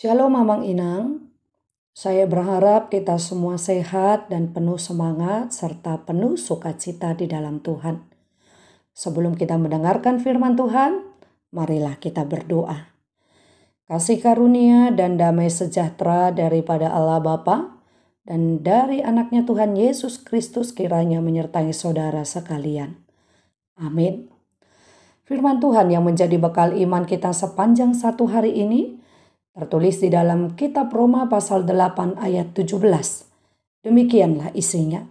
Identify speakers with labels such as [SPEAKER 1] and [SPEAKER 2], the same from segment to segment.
[SPEAKER 1] Shalom Mamang Inang, saya berharap kita semua sehat dan penuh semangat serta penuh sukacita di dalam Tuhan. Sebelum kita mendengarkan firman Tuhan, marilah kita berdoa. Kasih karunia dan damai sejahtera daripada Allah Bapa dan dari anaknya Tuhan Yesus Kristus kiranya menyertai saudara sekalian. Amin. Firman Tuhan yang menjadi bekal iman kita sepanjang satu hari ini tertulis di dalam kitab Roma pasal 8 ayat 17. Demikianlah isinya.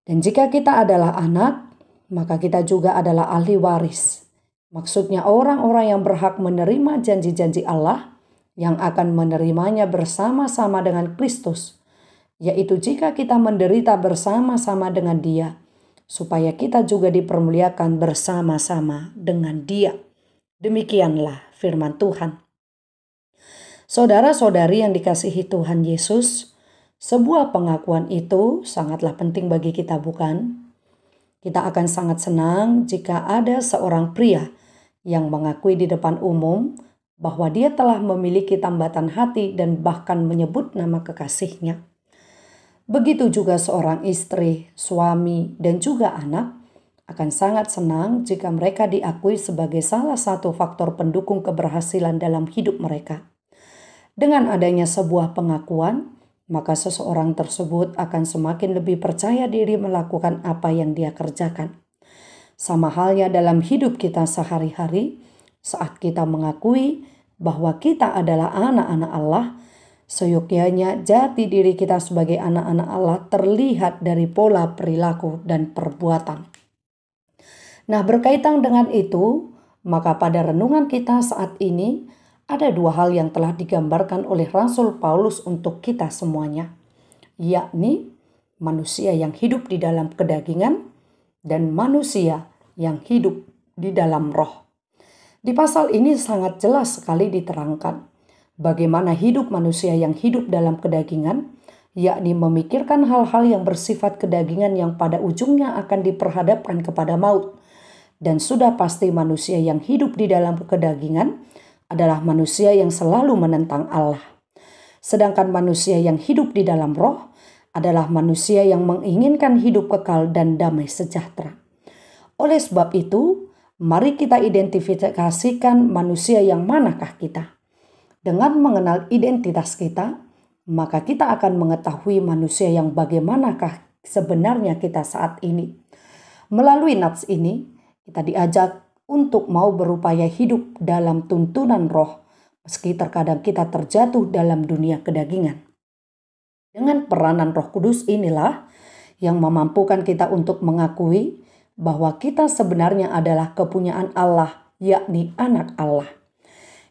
[SPEAKER 1] Dan jika kita adalah anak, maka kita juga adalah ahli waris. Maksudnya orang-orang yang berhak menerima janji-janji Allah yang akan menerimanya bersama-sama dengan Kristus. Yaitu jika kita menderita bersama-sama dengan Dia, supaya kita juga dipermuliakan bersama-sama dengan Dia. Demikianlah firman Tuhan. Saudara-saudari yang dikasihi Tuhan Yesus, sebuah pengakuan itu sangatlah penting bagi kita, bukan? Kita akan sangat senang jika ada seorang pria yang mengakui di depan umum bahwa dia telah memiliki tambatan hati dan bahkan menyebut nama kekasihnya. Begitu juga seorang istri, suami, dan juga anak akan sangat senang jika mereka diakui sebagai salah satu faktor pendukung keberhasilan dalam hidup mereka. Dengan adanya sebuah pengakuan, maka seseorang tersebut akan semakin lebih percaya diri melakukan apa yang dia kerjakan. Sama halnya dalam hidup kita sehari-hari, saat kita mengakui bahwa kita adalah anak-anak Allah, seyogyanya jati diri kita sebagai anak-anak Allah terlihat dari pola perilaku dan perbuatan. Nah, berkaitan dengan itu, maka pada renungan kita saat ini, ada dua hal yang telah digambarkan oleh Rasul Paulus untuk kita semuanya, yakni manusia yang hidup di dalam kedagingan dan manusia yang hidup di dalam roh. Di pasal ini sangat jelas sekali diterangkan bagaimana hidup manusia yang hidup dalam kedagingan, yakni memikirkan hal-hal yang bersifat kedagingan yang pada ujungnya akan diperhadapkan kepada maut. Dan sudah pasti manusia yang hidup di dalam kedagingan adalah manusia yang selalu menentang Allah. Sedangkan manusia yang hidup di dalam roh adalah manusia yang menginginkan hidup kekal dan damai sejahtera. Oleh sebab itu, mari kita identifikasikan manusia yang manakah kita. Dengan mengenal identitas kita, maka kita akan mengetahui manusia yang bagaimanakah sebenarnya kita saat ini. Melalui nats ini, kita diajak untuk mau berupaya hidup dalam tuntunan roh, meski terkadang kita terjatuh dalam dunia kedagingan. Dengan peranan Roh Kudus inilah yang memampukan kita untuk mengakui bahwa kita sebenarnya adalah kepunyaan Allah, yakni anak Allah.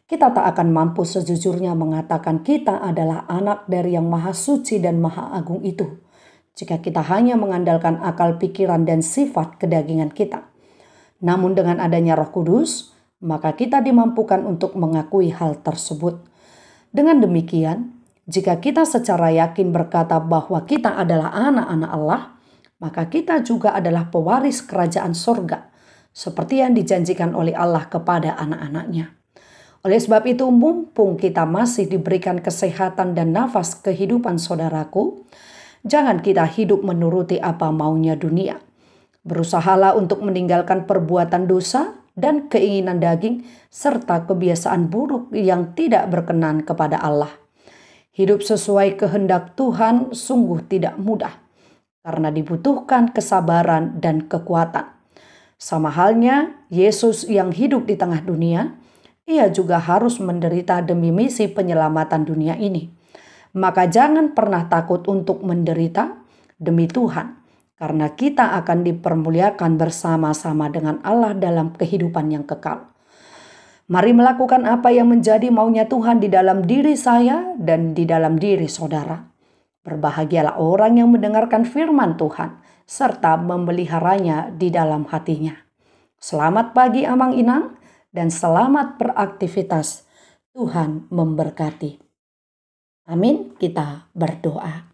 [SPEAKER 1] Kita tak akan mampu sejujurnya mengatakan kita adalah anak dari yang maha suci dan maha agung itu, jika kita hanya mengandalkan akal pikiran dan sifat kedagingan kita. Namun dengan adanya Roh Kudus, maka kita dimampukan untuk mengakui hal tersebut. Dengan demikian, jika kita secara yakin berkata bahwa kita adalah anak-anak Allah, maka kita juga adalah pewaris kerajaan sorga, seperti yang dijanjikan oleh Allah kepada anak-anaknya. Oleh sebab itu, mumpung kita masih diberikan kesehatan dan nafas kehidupan saudaraku, jangan kita hidup menuruti apa maunya dunia. Berusahalah untuk meninggalkan perbuatan dosa dan keinginan daging serta kebiasaan buruk yang tidak berkenan kepada Allah. Hidup sesuai kehendak Tuhan sungguh tidak mudah karena dibutuhkan kesabaran dan kekuatan. Sama halnya Yesus yang hidup di tengah dunia, ia juga harus menderita demi misi penyelamatan dunia ini. Maka jangan pernah takut untuk menderita demi Tuhan, karena kita akan dipermuliakan bersama-sama dengan Allah dalam kehidupan yang kekal. Mari melakukan apa yang menjadi maunya Tuhan di dalam diri saya dan di dalam diri saudara. Berbahagialah orang yang mendengarkan firman Tuhan serta memeliharanya di dalam hatinya. Selamat pagi Amang Inang dan selamat beraktivitas. Tuhan memberkati. Amin. Kita berdoa.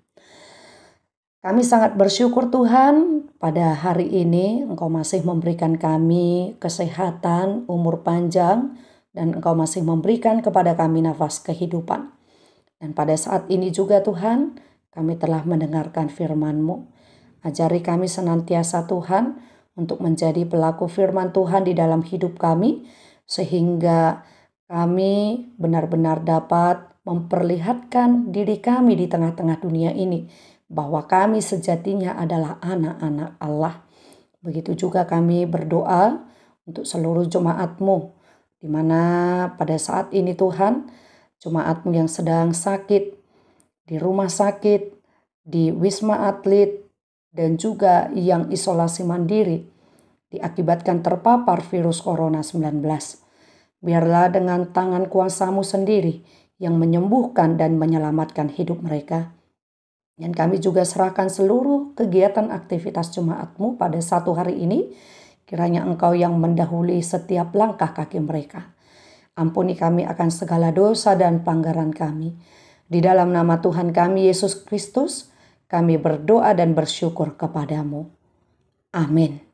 [SPEAKER 1] Kami sangat bersyukur Tuhan, pada hari ini Engkau masih memberikan kami kesehatan, umur panjang, dan Engkau masih memberikan kepada kami nafas kehidupan. Dan pada saat ini juga Tuhan, kami telah mendengarkan firman-Mu. Ajari kami senantiasa Tuhan untuk menjadi pelaku firman Tuhan di dalam hidup kami, sehingga kami benar-benar dapat memperlihatkan diri kami di tengah-tengah dunia ini, bahwa kami sejatinya adalah anak-anak Allah. Begitu juga kami berdoa untuk seluruh jemaat-Mu, di mana pada saat ini Tuhan, jemaat-Mu yang sedang sakit, di rumah sakit, di Wisma Atlet, dan juga yang isolasi mandiri, diakibatkan terpapar virus Corona 19. Biarlah dengan tangan kuasa-Mu sendiri yang menyembuhkan dan menyelamatkan hidup mereka. Dan kami juga serahkan seluruh kegiatan aktivitas jemaat-Mu pada satu hari ini. Kiranya Engkau yang mendahului setiap langkah kaki mereka. Ampuni kami akan segala dosa dan pelanggaran kami. Di dalam nama Tuhan kami Yesus Kristus, kami berdoa dan bersyukur kepadamu. Amin.